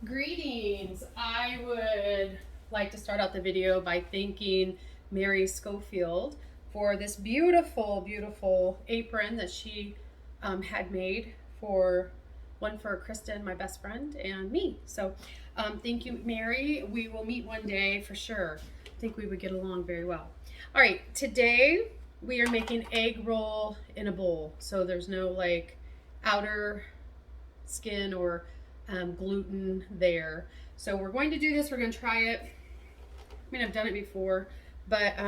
Greetings. I would like to start out the video by thanking Mary Schofield for this beautiful, beautiful apron that she had made for Kristen, my best friend, and me. So thank you, Mary. We will meet one day for sure. I think we would get along very well. All right, today we are making egg roll in a bowl. So there's no like outer skin or gluten there. So we're going to do this. We're going to try it. I mean, I've done it before, but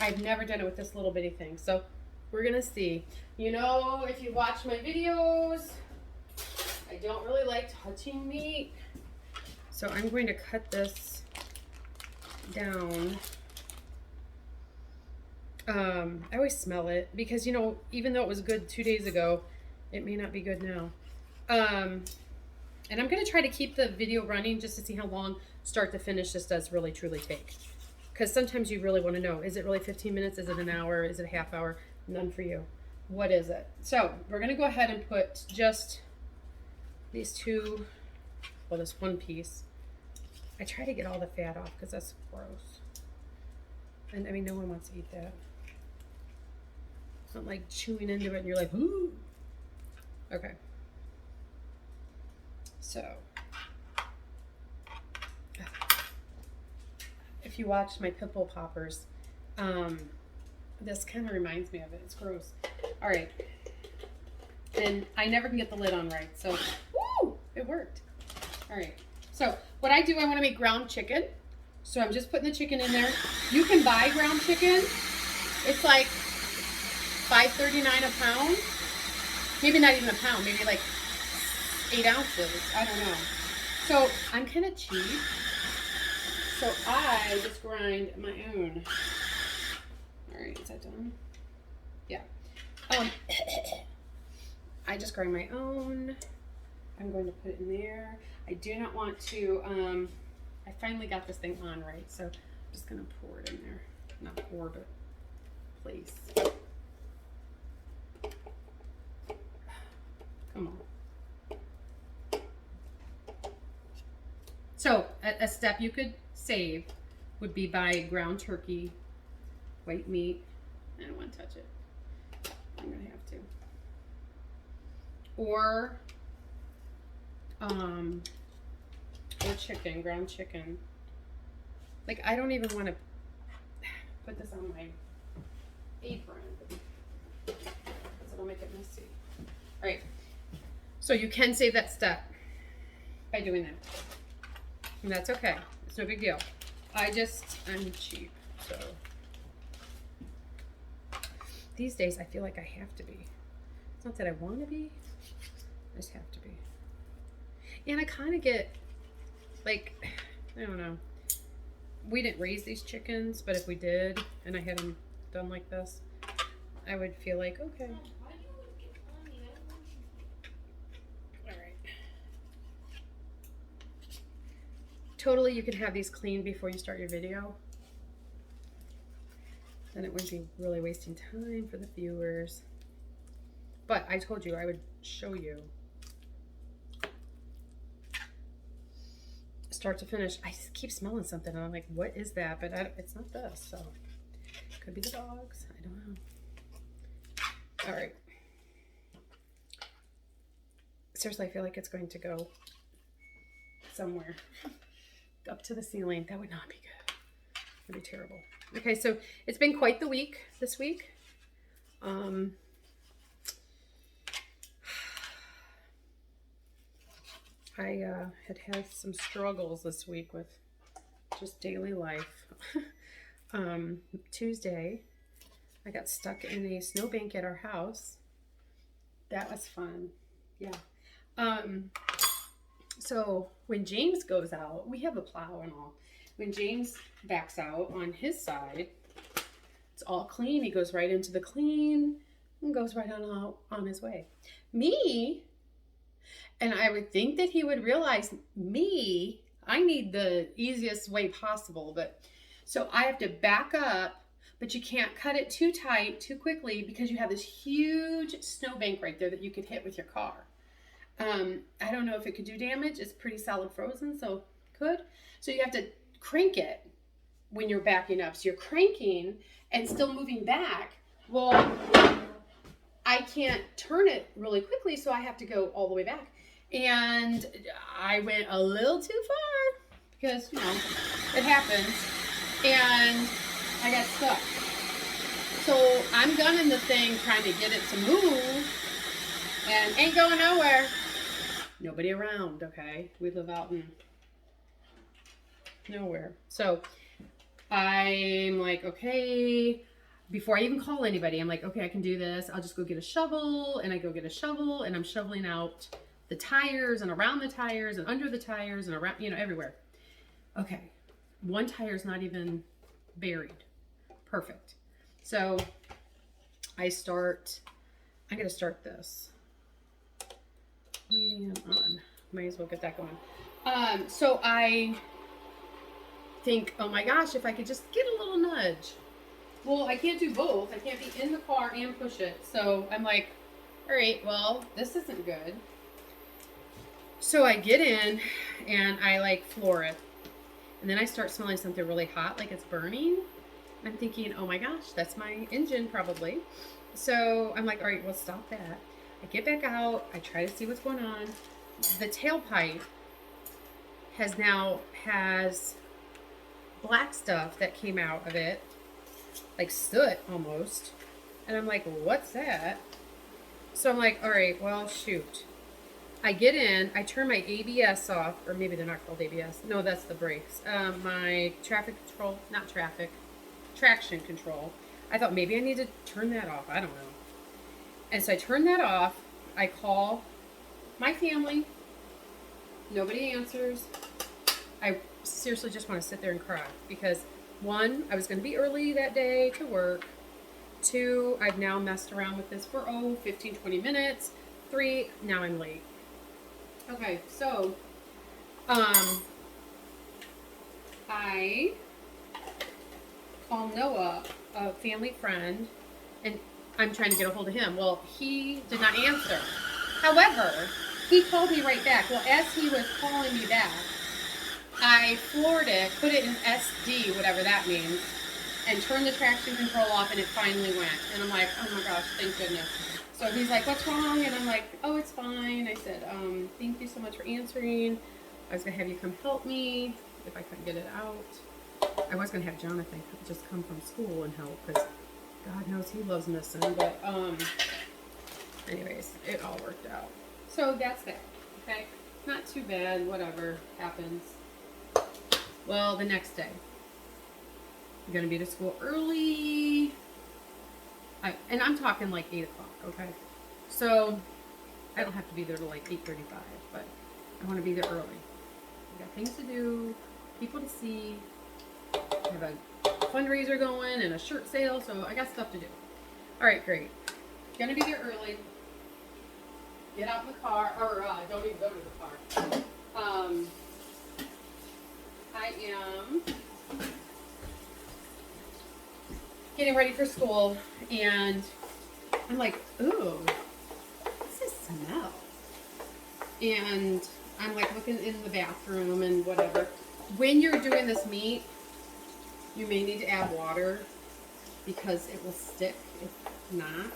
I've never done it with this little bitty thing. So we're going to see. You know, if you watch my videos, I don't really like touching meat. So I'm going to cut this down. I always smell it because, you know, even though it was good 2 days ago, it may not be good now. And I'm going to try to keep the video running just to see how long start to finish this does really truly take. Because sometimes you really want to know, is it really 15 minutes? Is it an hour? Is it a half hour? None for you. What is it? So we're going to go ahead and put just these two, well, this one piece. I try to get all the fat off because that's gross. And I mean, no one wants to eat that. It's not like chewing into it and you're like, ooh. Okay. So, if you watch my pimple poppers, this kind of reminds me of it. It's gross. All right. And I never can get the lid on right. So, woo, it worked. All right. So, what I do, I want to make ground chicken. So, I'm just putting the chicken in there. You can buy ground chicken. It's like $5.39 a pound. Maybe not even a pound. Maybe like 8 ounces. I don't know. So I'm kind of cheap. So I just grind my own. All right, is that done? Yeah. I just grind my own. I'm going to put it in there. I do not want to, I finally got this thing on right. So I'm just going to pour it in there. Not pour, but place. Come on. So a step you could save would be buy ground turkey, white meat. I don't want to touch it. I'm gonna have to. Or chicken, ground chicken. Like I don't even want to put this on my apron because it'll make it messy. All right. So you can save that step by doing that. And that's okay. It's no big deal. I'm cheap, so. These days I feel like I have to be. It's not that I want to be, I just have to be. And I kind of get, like, I don't know. We didn't raise these chickens, but if we did, and I had them done like this, I would feel like, okay. Totally, you can have these cleaned before you start your video. Then it wouldn't be really wasting time for the viewers. But I told you I would show you. Start to finish. I keep smelling something and I'm like, what is that? But it's not this, so. Could be the dogs. I don't know. All right. Seriously, I feel like it's going to go somewhere. Up to the ceiling. That would not be good. It would be terrible. Okay, so it's been quite the week this week. I had some struggles this week with just daily life. Tuesday, I got stuck in a snowbank at our house. That was fun. Yeah. So when James goes out, we have a plow and all. When James backs out on his side, it's all clean. He goes right into the clean and goes right on his way. Me, and I would think that he would realize me, I need the easiest way possible. But so I have to back up, but you can't cut it too tight, too quickly because you have this huge snowbank right there that you could hit with your car. I don't know if it could do damage. It's pretty solid frozen, so it could. So you have to crank it when you're backing up. So you're cranking and still moving back. Well, I can't turn it really quickly, so I have to go all the way back. And I went a little too far because, you know, it happens. And I got stuck. So I'm gunning the thing, trying to get it to move, and ain't going nowhere. Nobody around, okay? We live out in nowhere. So I'm like, okay, before I even call anybody, I'm like, okay, I can do this. I'll just go get a shovel. And I go get a shovel, and I'm shoveling out the tires and around the tires and under the tires and around, you know, everywhere. Okay, one tire's not even buried. Perfect. So I'm gonna start this. Medium on. Might as well get that going. So I think, oh my gosh, if I could just get a little nudge. Well, I can't do both. I can't be in the car and push it. So I'm like, all right, well, this isn't good. So I get in and I like floor it. And then I start smelling something really hot, like it's burning. I'm thinking, oh my gosh, that's my engine probably. So I'm like, all right, well, stop that. I get back out. I try to see what's going on. The tailpipe has black stuff that came out of it, like soot almost. And I'm like, what's that? So I'm like, all right, well, shoot. I get in, I turn my ABS off, or maybe they're not called ABS. No, that's the brakes. My traction control. I thought maybe I need to turn that off. I don't know. And so I turn that off. I call my family. Nobody answers. I seriously just want to sit there and cry because 1, I was going to be early that day to work. 2, I've now messed around with this for 15, 20 minutes. 3, now I'm late. Okay, so I call Noah, a family friend, and I'm trying to get a hold of him. Well, he did not answer. However, he called me right back. Well, as he was calling me back, I floored it, put it in SD, whatever that means, and turned the traction control off, and it finally went. And I'm like, oh my gosh, thank goodness. So he's like, what's wrong? And I'm like, oh, it's fine. I said, thank you so much for answering. I was going to have you come help me if I couldn't get it out. I was going to have Jonathan just come from school and help because God knows he loves missing. But anyways, it all worked out. So that's that. Okay? Not too bad. Whatever happens. Well, the next day. I'm going to be to school early. And I'm talking like 8 o'clock, okay? So, I don't have to be there till like 8:35, but I want to be there early. I got things to do, people to see. I have a fundraiser going and a shirt sale, so I got stuff to do. Alright, great. Gonna be there early. Get out in the car, or don't even go to the car. I am getting ready for school, and I'm like, ooh, what's this smell? And I'm like looking in the bathroom and whatever. When you're doing this meat, you may need to add water because it will stick if not.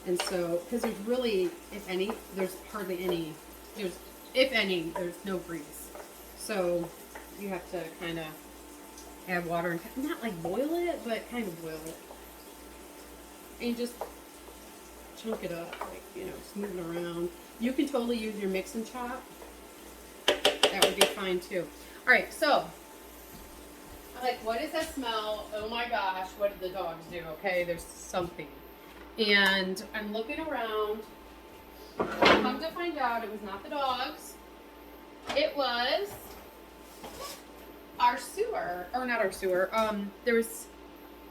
And so, because there's really, if any, there's hardly any, there's no grease. So you have to kind of add water and not like boil it, but kind of boil it. And just chunk it up, like, you know, smooth it around. You can totally use your mix and chop. That would be fine too. All right, so I'm like, what is that smell? Oh my gosh, what did the dogs do? Okay, there's something. And I'm looking around. Come to find out, it was not the dogs. It was our sewer, or not our sewer. There was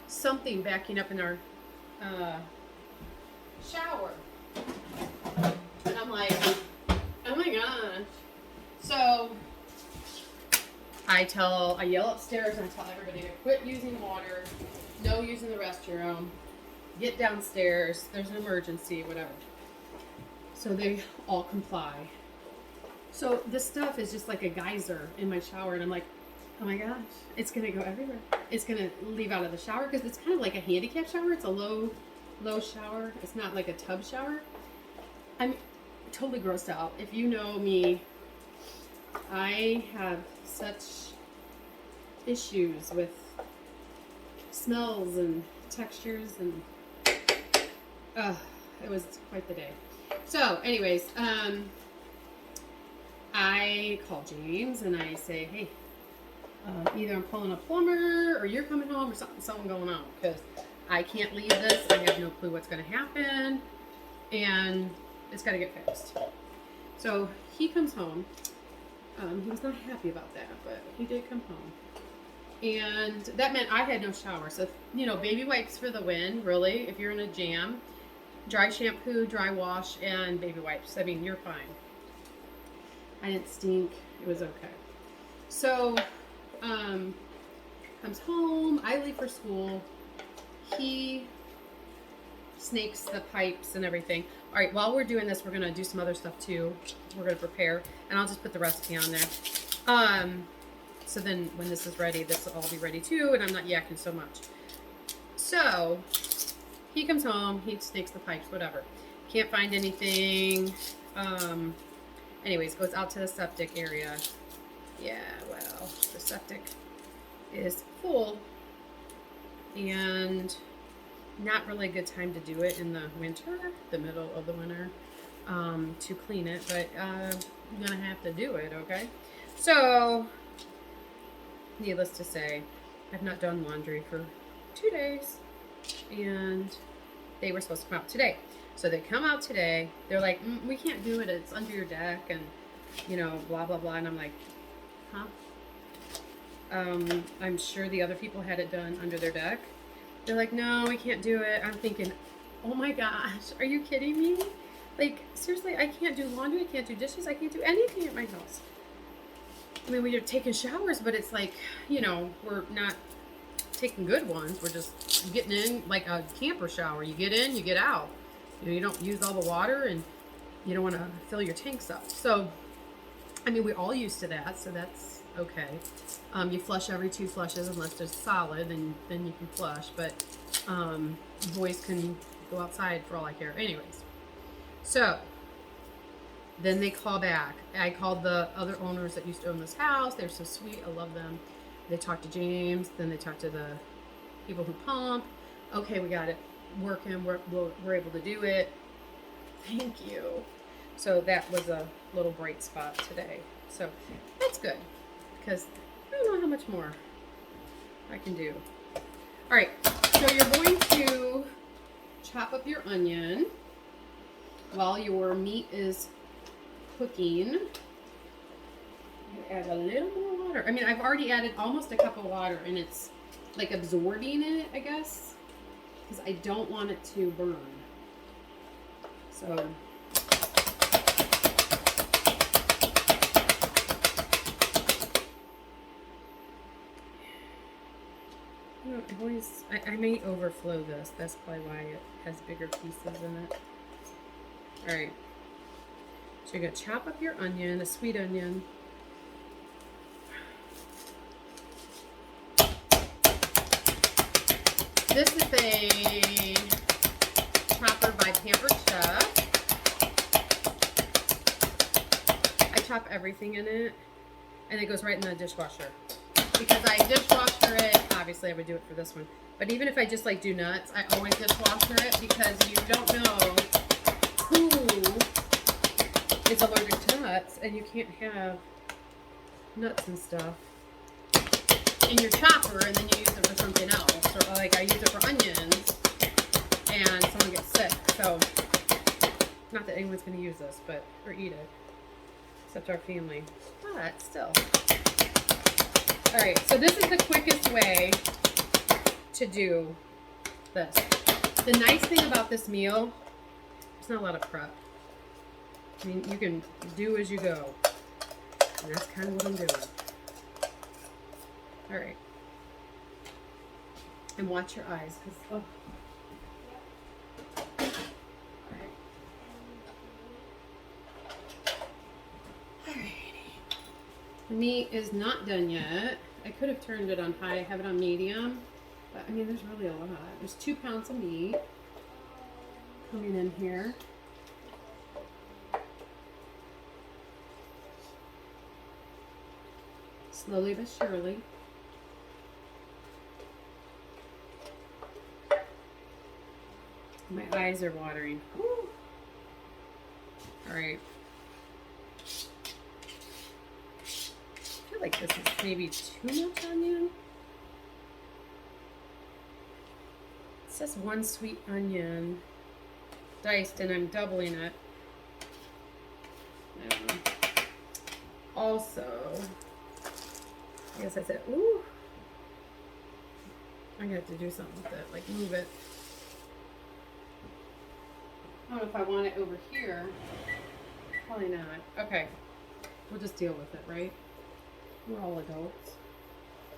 something backing up in our shower. And I'm like, oh my gosh. So I yell upstairs and I tell everybody to quit using water, no using the restroom, get downstairs, there's an emergency, whatever. So they all comply. So this stuff is just like a geyser in my shower, and I'm like, oh my gosh, it's gonna go everywhere. It's gonna leave out of the shower because it's kind of like a handicap shower. It's a low shower. It's not like a tub shower. I'm totally grossed out. If you know me, I have such issues with smells and textures, and it was quite the day. So anyways, I call James and I say, hey, either I'm calling a plumber or you're coming home or something going on, because I can't leave this. I have no clue what's going to happen, and it's got to get fixed. So he comes home. He was not happy about that, but he did come home. And that meant I had no shower. So, you know, baby wipes for the win, really, if you're in a jam. Dry shampoo, dry wash, and baby wipes. I mean, you're fine. I didn't stink. It was okay. So, comes home. I leave for school. He snakes the pipes and everything. All right, while we're doing this, we're going to do some other stuff too. We're going to prepare, and I'll just put the recipe on there. So then when this is ready, this will all be ready too, and I'm not yakking so much. So he comes home, he snakes the pipes, whatever. Can't find anything. Anyways, goes out to the septic area. Yeah, well, the septic is full, and not really a good time to do it in the winter, the middle of the winter, to clean it, but I'm gonna have to do it, okay? So, needless to say, I've not done laundry for 2 days, and they were supposed to come out today. So they come out today, they're like, we can't do it, it's under your deck, and, you know, blah, blah, blah, and I'm like, huh? I'm sure the other people had it done under their deck. They're like, no, we can't do it. I'm thinking, oh my gosh, are you kidding me? Like, seriously, I can't do laundry, I can't do dishes, I can't do anything at my house. I mean, we're taking showers, but it's like, you know, we're not taking good ones. We're just getting in like a camper shower. You get in, you get out. You know, you don't use all the water, and you don't want to fill your tanks up. So, I mean, we're all used to that, so that's okay. You flush every 2 flushes unless it's solid, and then you can flush. But boys can go outside for all I care. Anyways, so then they call back. I called the other owners that used to own this house. They're so sweet. I love them. They talked to James. Then they talked to the people who pump. Okay, we got it working. We're able to do it. Thank you. So that was a little bright spot today. So that's good, because I don't know how much more I can do. All right, so you're going to chop up your onion while your meat is cooking. You add a little more water. I mean, I've already added almost a cup of water, and it's like absorbing it, I guess, because I don't want it to burn. So I may overflow this. That's probably why it has bigger pieces in it. All right. So you're going to chop up your onion, a sweet onion. This is a chopper by Pampered Chef. I chop everything in it, and it goes right in the dishwasher. Because I dishwasher it, obviously I would do it for this one. But even if I just like do nuts, I always dishwasher it, because you don't know who is allergic to nuts, and you can't have nuts and stuff in your chopper and then you use it for something else. Or like I use it for onions and someone gets sick. So, not that anyone's going to use this, but, or eat it, except our family. But still. Alright, so this is the quickest way to do this. The nice thing about this meal, there's not a lot of prep. I mean, you can do as you go. And that's kind of what I'm doing. Alright. And watch your eyes, because, oh. The meat is not done yet. I could have turned it on high, have it on medium, but I mean, there's really a lot. There's 2 pounds of meat coming in here. Slowly but surely. My eyes are watering. Woo. All right. I feel like this is maybe too much onion. It says 1 sweet onion diced, and I'm doubling it. Also, I guess I said, ooh, I'm gonna have to do something with it, like move it. I don't know if I want it over here. Probably not. Okay, we'll just deal with it, right? We're all adults.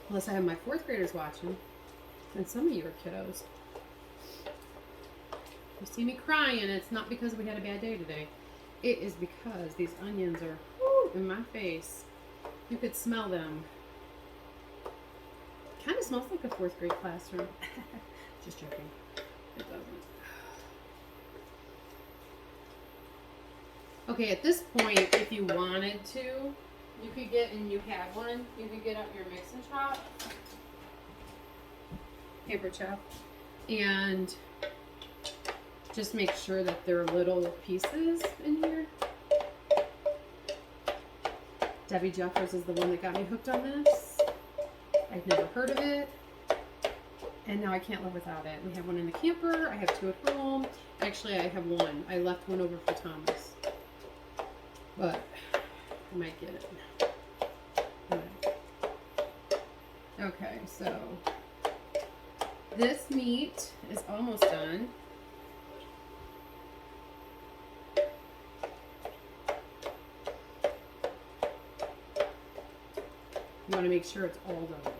Unless I have my 4th graders watching, and some of you are kiddos. You see me crying, it's not because we had a bad day today. It is because these onions are in my face. You could smell them. Kind of smells like a 4th grade classroom. Just joking. It doesn't. Okay, at this point, if you wanted to, you could get, and you have one, you could get out your mix and chop, paper chop, and just make sure that they're little pieces in here. Debbie Jeffers is the one that got me hooked on this. I've never heard of it, and now I can't live without it. We have one in the camper. I have 2 at home. Actually, I have 1. I left one over for Thomas, but I might get it. Right. Okay, so this meat is almost done. You want to make sure it's all done.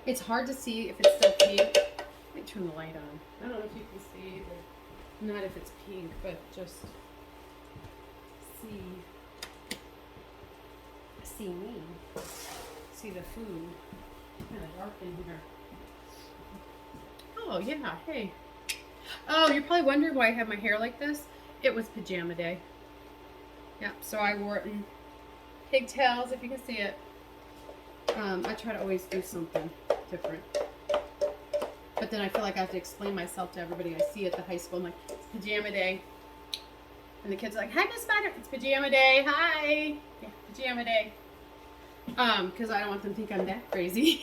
It's hard to see if it's still pink. Let me turn the light on. I don't know if you can see, or not if it's pink, but just see me. See the food. Kind of dark in here. Oh yeah, hey. Oh, you're probably wondering why I have my hair like this. It was pajama day. Yeah, so I wore it in pigtails, if you can see it. I try to always do something different. But then I feel like I have to explain myself to everybody I see at the high school. I'm like, it's pajama day. And the kids are like, hi, Miss Spider. It's pajama day. Hi. Yeah, pajama day. Because I don't want them to think I'm that crazy.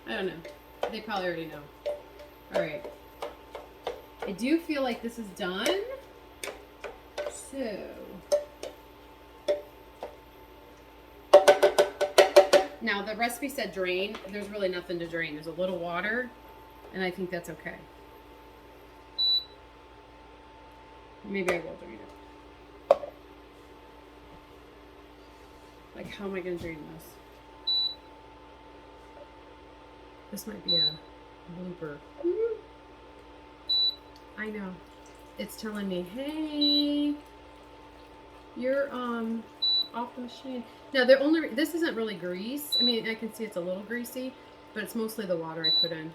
I don't know. They probably already know. All right. I do feel like this is done. So now the recipe said drain. There's really nothing to drain. There's a little water, and I think that's okay. Maybe I will drain it. Like, how am I going to drain this? This might be a blooper. I know. It's telling me, hey, you're off the machine. Now this isn't really grease. I mean, I can see it's a little greasy, but it's mostly the water I put in.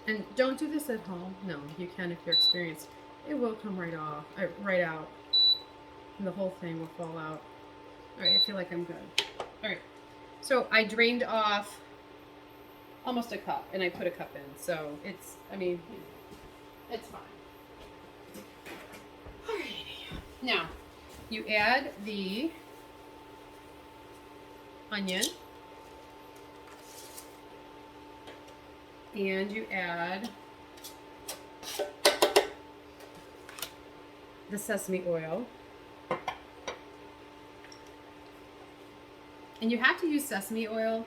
And don't do this at home. No, you can if you're experienced. It will come right off, right out. And the whole thing will fall out. All right, I feel like I'm good. All right, so I drained off almost a cup, and I put a cup in. So it's, I mean, it's fine. All right, now you add the onion, and you add the sesame oil. And you have to use sesame oil.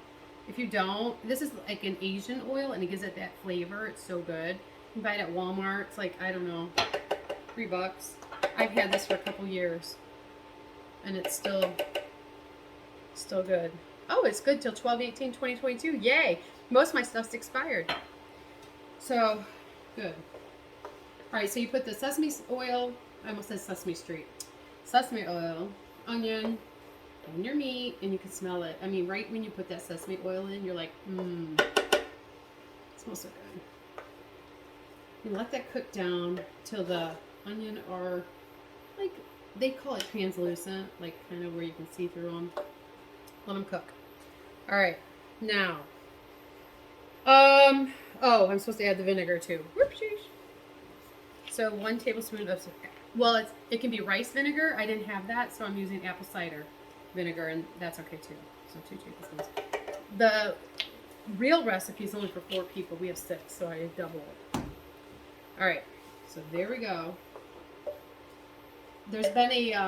If you don't, this is like an Asian oil, and it gives it that flavor. It's so good. You can buy it at Walmart. It's like, I don't know, $3. I've had this for a couple years, and it's still good. Oh, it's good till 12/18/2022. Yay! Most of my stuff's expired. So, good. All right, so you put the sesame oil. I almost said Sesame Street. sesame oil, onion, and your meat, and you can smell it. I mean, right when you put that sesame oil in, you're like, mmm, it smells so good. You let that cook down till the onion are like, they call it translucent, like kind of where you can see through them. Let them cook. All right, now, oh, I'm supposed to add the vinegar too. Whoopsies. So 1 tablespoon of, well, it can be rice vinegar. I didn't have that, so I'm using apple cider vinegar, and that's okay too. So 2 tablespoons. The real recipe is only for 4 people. We have 6, so I double it. All right, so there we go. There's been a, I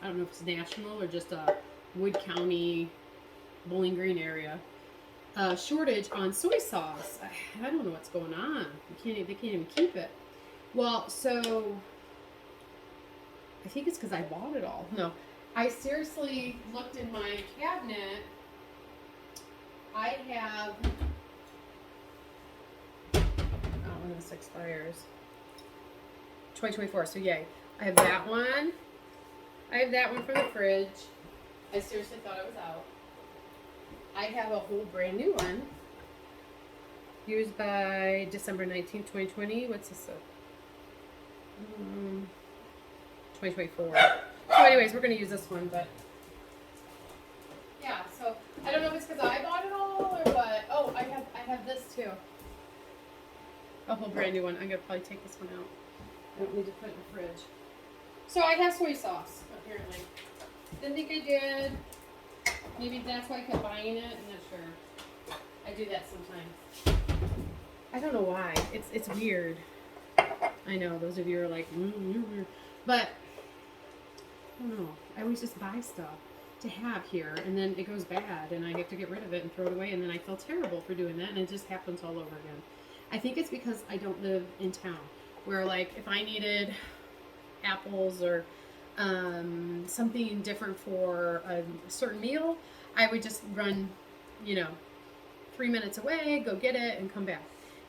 don't know if it's national or just a Wood County, Bowling Green area, shortage on soy sauce. I don't know what's going on. They can't even keep it. Well, so I think it's because I bought it all. No, I seriously looked in my cabinet. I have, when this expires, 2024. So yay, I have that one. I have that one from the fridge. I seriously thought it was out. I have a whole brand new one. Used by December 19th, 2020. What's this? 2024. So anyways, we're going to use this one, but yeah, so I don't know if it's because I bought it all or what. Oh, I have this too. A whole brand new one. I'm going to probably take this one out. I don't need to put it in the fridge. So I have soy sauce, apparently. Didn't think I did. Maybe that's why I kept buying it. I'm not sure. I do that sometimes. I don't know why. It's weird. I know those of you are like, but I don't know. I always just buy stuff to have here, and then it goes bad, and I have to get rid of it and throw it away, and then I feel terrible for doing that, and it just happens all over again. I think it's because I don't live in town, where like if I needed apples or something different for a certain meal, I would just run, 3 minutes away, go get it, and come back.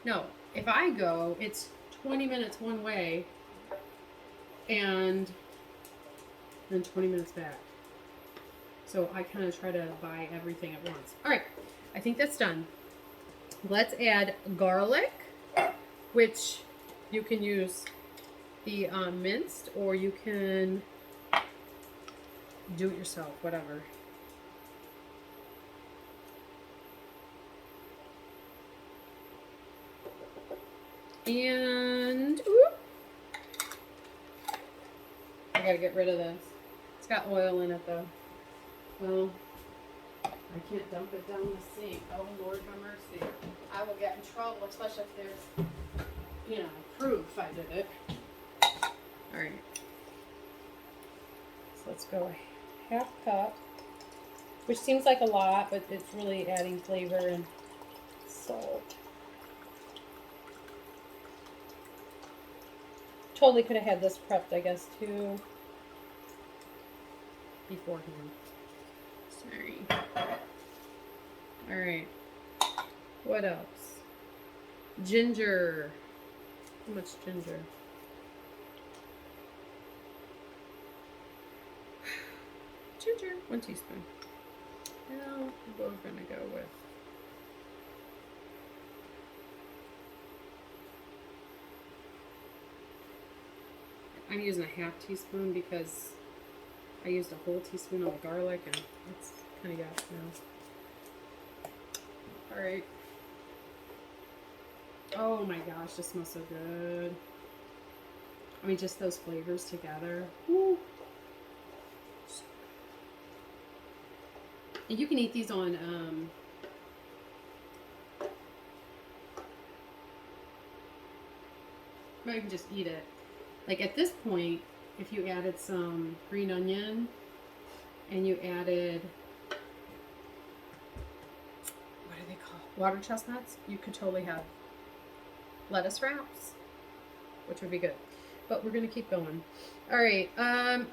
No, if I go, it's 20 minutes one way, and then 20 minutes back. So I kind of try to buy everything at once. All right, I think that's done. Let's add garlic, which you can use the minced, or you can do it yourself, whatever. And I gotta get rid of this. It's got oil in it though. Well, I can't dump it down the sink. Oh Lord have mercy. I will get in trouble, especially if there's, proof I did it. Alright. So let's go half cup, which seems like a lot, but it's really adding flavor and salt. Totally could have had this prepped, I guess, too, beforehand. Sorry. Alright. What else? Ginger. How much ginger? Ginger. 1 teaspoon. Now, we're going to go with I'm using a half teaspoon because I used a whole teaspoon of garlic and it's kind of got now. Alright. Oh my gosh, this smells so good. I mean, just those flavors together. Woo. And you can eat these on, or you can just eat it. Like at this point, if you added some green onion and you added, what are they called? Water chestnuts, you could totally have lettuce wraps, which would be good. But we're going to keep going. All right. I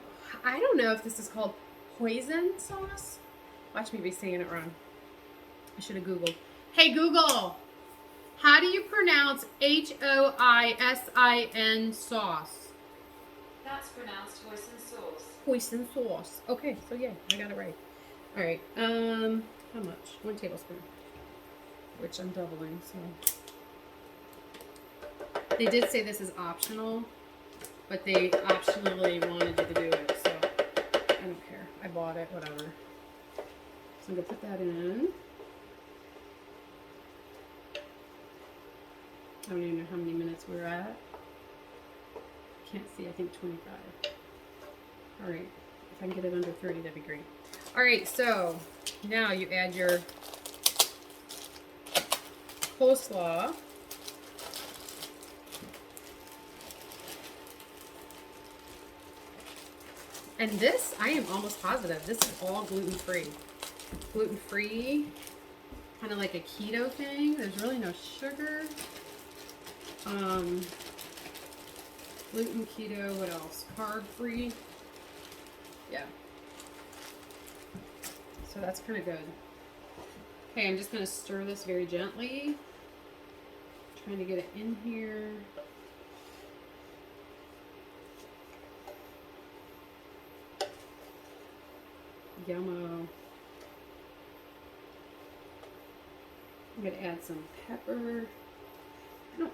don't know if this is called hoisin sauce. Watch me be saying it wrong. I should have Googled. Hey, Google, how do you pronounce Hoisin sauce? That's pronounced hoisin sauce. Hoisin sauce. Okay, so yeah, I got it right. All right. How much? 1 tablespoon, which I'm doubling. So they did say this is optional, but they optionally wanted you to do it, so I don't care. I bought it, whatever. So I'm gonna put that in. I don't even know how many minutes we're at. Can't see, I think 25. All right, if I can get it under 30, that'd be great. All right, so now you add your coleslaw. And this, I am almost positive, this is all gluten-free. Gluten-free, kind of like a keto thing. There's really no sugar. Gluten, keto, what else? Carb-free. Yeah. So that's kind of good. Okay, I'm just going to stir this very gently. Trying to get it in here. Yummo. I'm going to add some pepper. I don't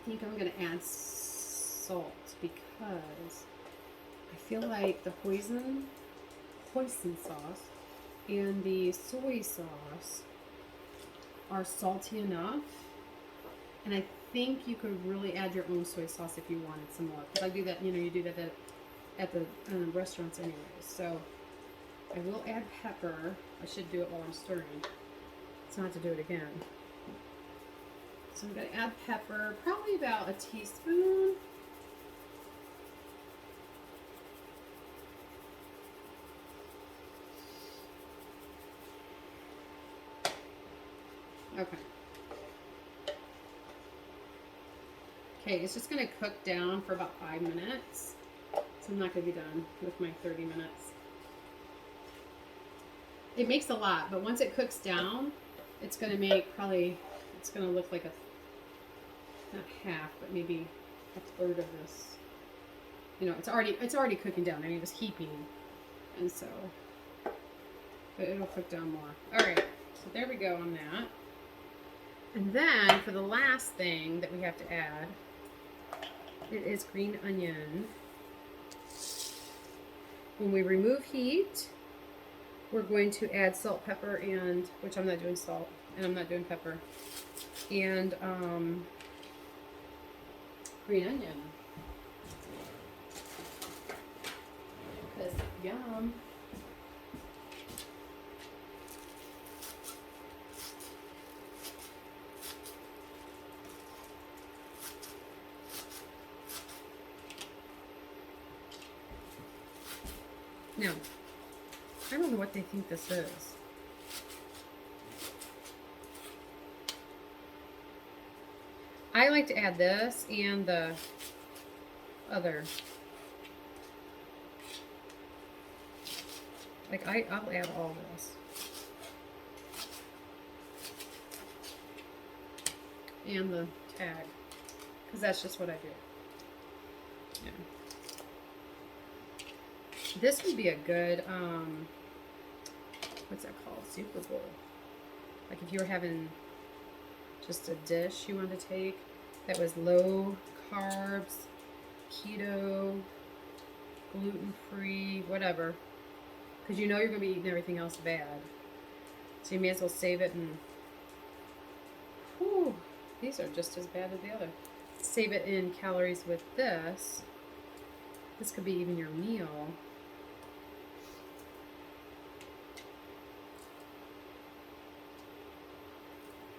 think I'm going to add salt because I feel like the hoisin sauce and the soy sauce are salty enough, and I think you could really add your own soy sauce if you wanted some more. Because I do that, you do that at the restaurants anyways. So I will add pepper. I should do it while I'm stirring, so not to do it again. So I'm going to add pepper, probably about a teaspoon. Okay. Okay, it's just going to cook down for about 5 minutes. So I'm not going to be done with my 30 minutes. It makes a lot, but once it cooks down, it's going to make probably, it's going to look like not half, but maybe a third of this. It's already cooking down. I mean, it was heaping, and so, but it'll cook down more. All right, so there we go on that. And then for the last thing that we have to add, it is green onion. When we remove heat, we're going to add salt, pepper, and, which I'm not doing salt, and I'm not doing pepper, and green onion. Because yum. Now, I don't know what they think this is. I like to add this and the other. Like, I'll add all this. And the tag. Because that's just what I do. Yeah. This would be a good, what's that called? Super Bowl. Like if you were having just a dish you wanted to take that was low carbs, keto, gluten-free, whatever. Because you know you're going to be eating everything else bad. So you may as well save it and, whew, these are just as bad as the other. Save it in calories with this. This could be even your meal.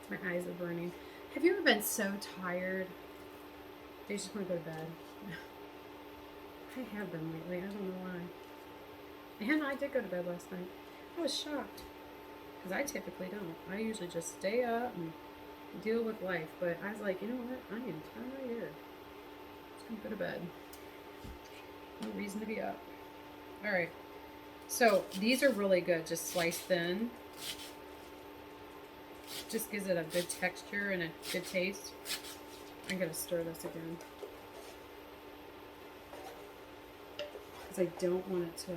My eyes are burning. Have you ever been so tired that you just want to go to bed? I have been lately. I don't know why. And I did go to bed last night. I was shocked. Because I typically don't. I usually just stay up and deal with life. But I was like, you know what? I am tired. Just going to go to bed. No reason to be up. Alright. So these are really good. Just sliced thin. Just gives it a good texture and a good taste. I'm going to stir this again. because I don't want it to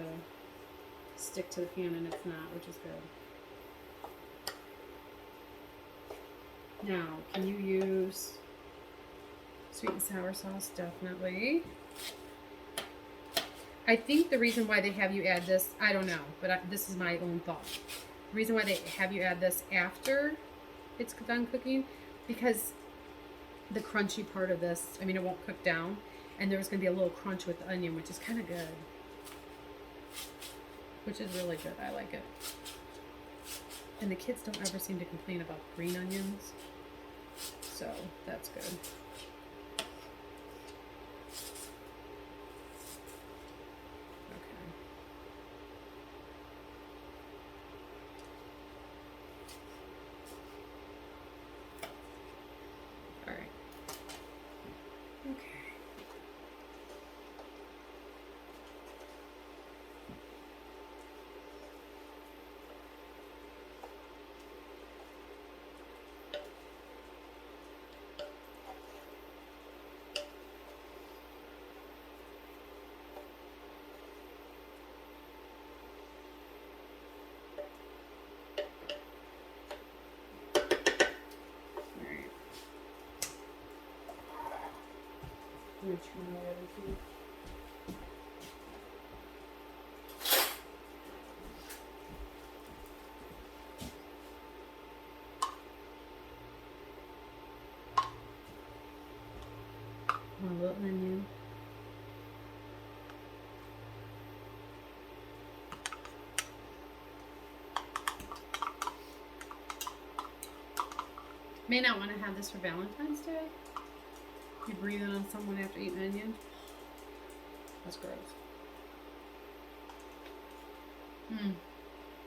stick to the pan, and it's not, which is good. Now, can you use sweet and sour sauce? Definitely. I think the reason why they have you add this, I don't know, but this is my own thought. The reason why they have you add this after it's done cooking, because the crunchy part of this, I mean, it won't cook down, and there's going to be a little crunch with the onion, which is kind of good. Which is really good. I like it. And the kids don't ever seem to complain about green onions, so that's good. I'm going to turn my other feet. One little onion. May not want to have this for Valentine's Day. You breathe it on someone after eating onion. That's gross.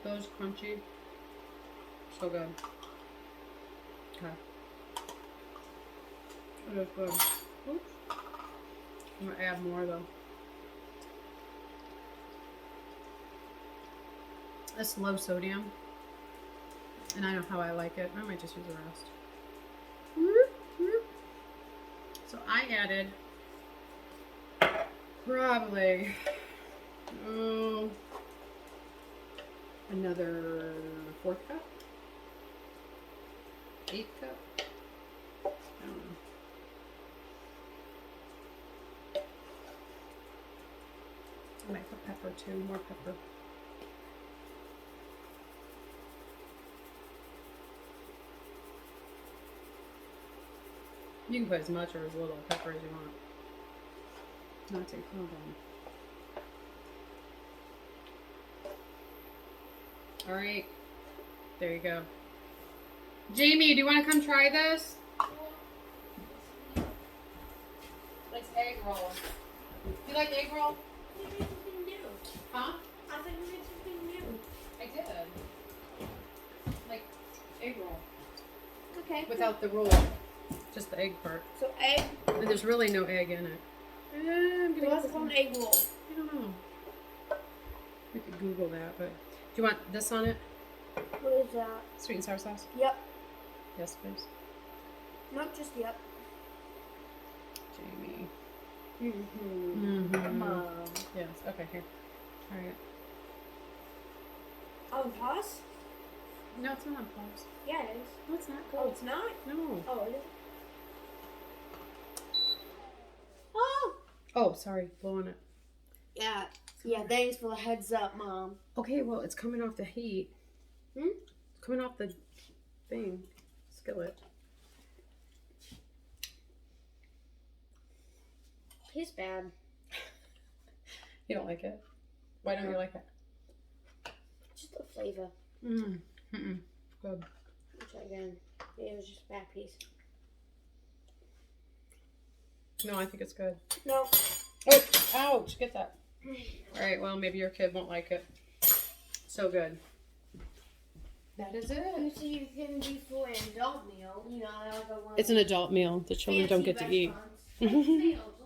Those crunchy. So good. Okay. It is good. Oops. I'm gonna add more though. It's low sodium. And I know how I like it. I might just use the rest. So I added probably another 4th cup, 8th cup. I don't know. I might put pepper too, more pepper. You can put as much or as little pepper as you want. Not take full down. All right, there you go. Jamie, do you want to come try this? It's egg roll. You like egg roll? We made something new. Huh? I think we made something new. I did. Like egg roll. Okay. Without the roll. Just the egg part. So egg. And there's really no egg in it. I'm gonna What's called an egg roll? I don't know. We could Google that, but do you want this on it? What is that? Sweet and sour sauce? Yep. Yes, please. Not just yep. Jamie. Come on. Yes. Okay, here. All right. Oh, pause? No, it's not on pause. Yeah, it is. No, it's not. Oh, it's not? No. Oh, it is. Oh! Oh, sorry. Blow on it. Yeah. Yeah, thanks for the heads up, Mom. Okay, well, it's coming off the heat. It's coming off the thing. Skillet. He's bad. You don't like it? Why don't you like it? Just the flavor. Good. I'll try again. It was just a bad piece. No, I think it's good. No. Oh, ouch. Get that. All right, well, maybe your kid won't like it. So good. That is You it. see, you can be for an adult meal. You know, like a one. It's an adult meal. The children don't get to eat. Fancy restaurants.